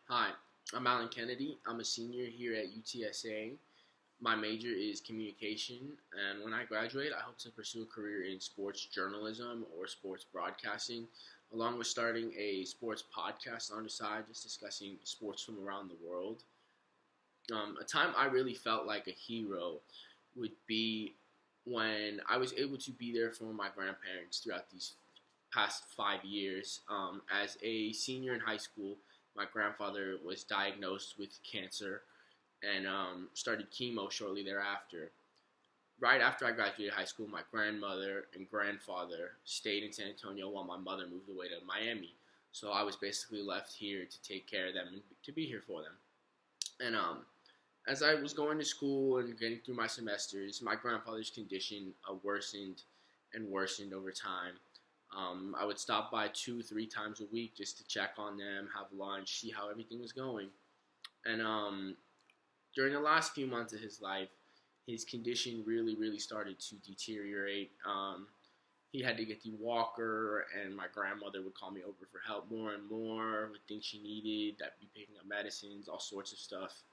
Hi, I'm Alan Kennedy. I'm a senior here at UTSA. My major is communication, and when I graduate, I hope to pursue a career in sports journalism or sports broadcasting, along with starting a sports podcast on the side, just discussing sports from around the world. A time I really felt like a hero would be when I was able to be there for my grandparents throughout these past 5 years. As a senior in high school, my grandfather was diagnosed with cancer and started chemo shortly thereafter. Right after I graduated high school, my grandmother and grandfather stayed in San Antonio while my mother moved away to Miami. So I was basically left here to take care of them and to be here for them. And as I was going to school and getting through my semesters, my grandfather's condition worsened and worsened over time. I would stop by 2, 3 times a week just to check on them, have lunch, see how everything was going. And during the last few months of his life, his condition really started to deteriorate. He had to get the walker, and my grandmother would call me over for help more and more with things she needed. I'd be picking up medicines, all sorts of stuff.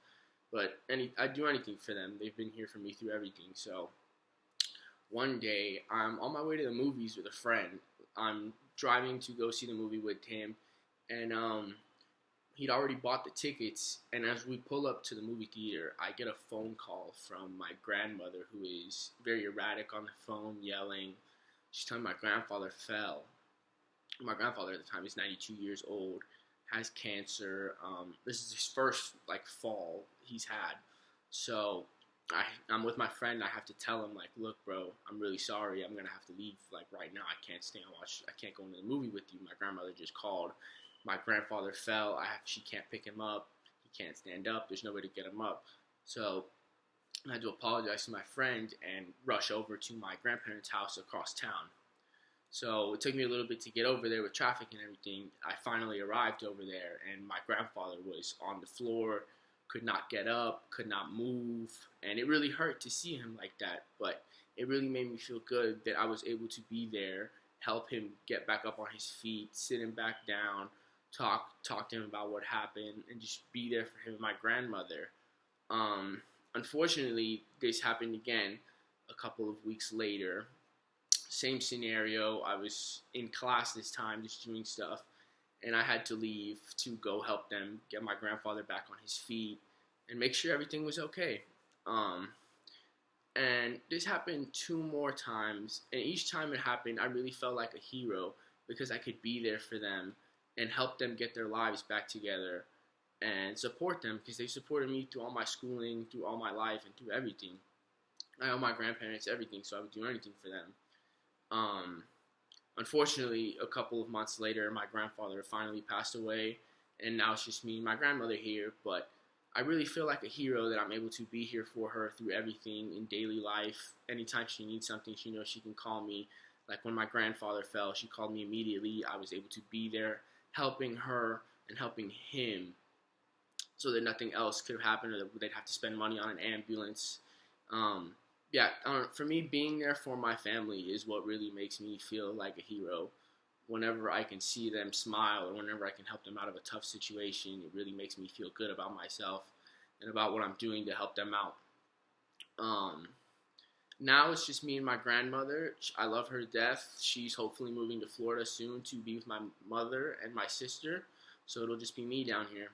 But I'd do anything for them. They've been here for me through everything. So one day, I'm on my way to the movies with a friend. I'm driving to go see the movie with him, and he'd already bought the tickets. And as we pull up to the movie theater, I get a phone call from my grandmother, who is very erratic on the phone, yelling. She's telling me my grandfather fell. My grandfather at the time is 92 years old, has cancer. This is his first fall he's had. So I'm with my friend. I have to tell him look, bro, I'm really sorry. I'm gonna have to leave right now. I can't stay and watch. I can't go into the movie with you. My grandmother just called. My grandfather fell. She can't pick him up. He can't stand up. There's no way to get him up. So I had to apologize to my friend and rush over to my grandparents' house across town. So it took me a little bit to get over there with traffic and everything. I finally arrived over there, and my grandfather was on the floor, could not get up, could not move, and it really hurt to see him like that. But it really made me feel good that I was able to be there, help him get back up on his feet, sit him back down, talk to him about what happened, and just be there for him and my grandmother. Unfortunately, this happened again a couple of weeks later. Same scenario. I was in class this time, just doing stuff, and I had to leave to go help them get my grandfather back on his feet and make sure everything was okay. And this happened 2 more times, and each time it happened, I really felt like a hero because I could be there for them and help them get their lives back together and support them because they supported me through all my schooling, through all my life, and through everything. I owe my grandparents everything, so I would do anything for them. Unfortunately, a couple of months later, my grandfather finally passed away, and now it's just me and my grandmother here. But I really feel like a hero that I'm able to be here for her through everything in daily life. Anytime she needs something, she knows she can call me. Like when my grandfather fell, she called me immediately. I was able to be there, helping her and helping him so that nothing else could happen or that they'd have to spend money on an ambulance. For me, being there for my family is what really makes me feel like a hero. Whenever I can see them smile or whenever I can help them out of a tough situation, it really makes me feel good about myself and about what I'm doing to help them out. Now it's just me and my grandmother. I love her to death. She's hopefully moving to Florida soon to be with my mother and my sister, so it'll just be me down here.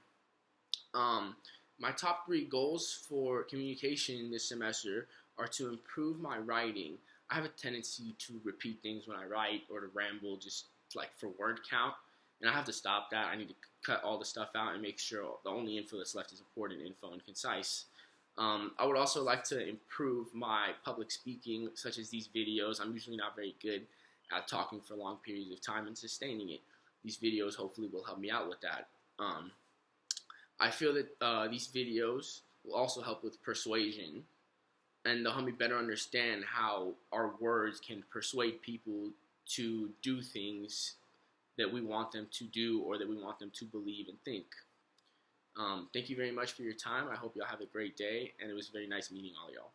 My top 3 goals for communication this semester are to improve my writing. I have a tendency to repeat things when I write or to ramble just for word count, and I have to stop that. I need to cut all the stuff out and make sure the only info that's left is important info and concise. I would also like to improve my public speaking, such as these videos. I'm usually not very good at talking for long periods of time and sustaining it. These videos hopefully will help me out with that. I feel that these videos will also help with persuasion, and they'll help me better understand how our words can persuade people to do things that we want them to do or that we want them to believe and think. Thank you very much for your time. I hope y'all have a great day, and it was very nice meeting all y'all.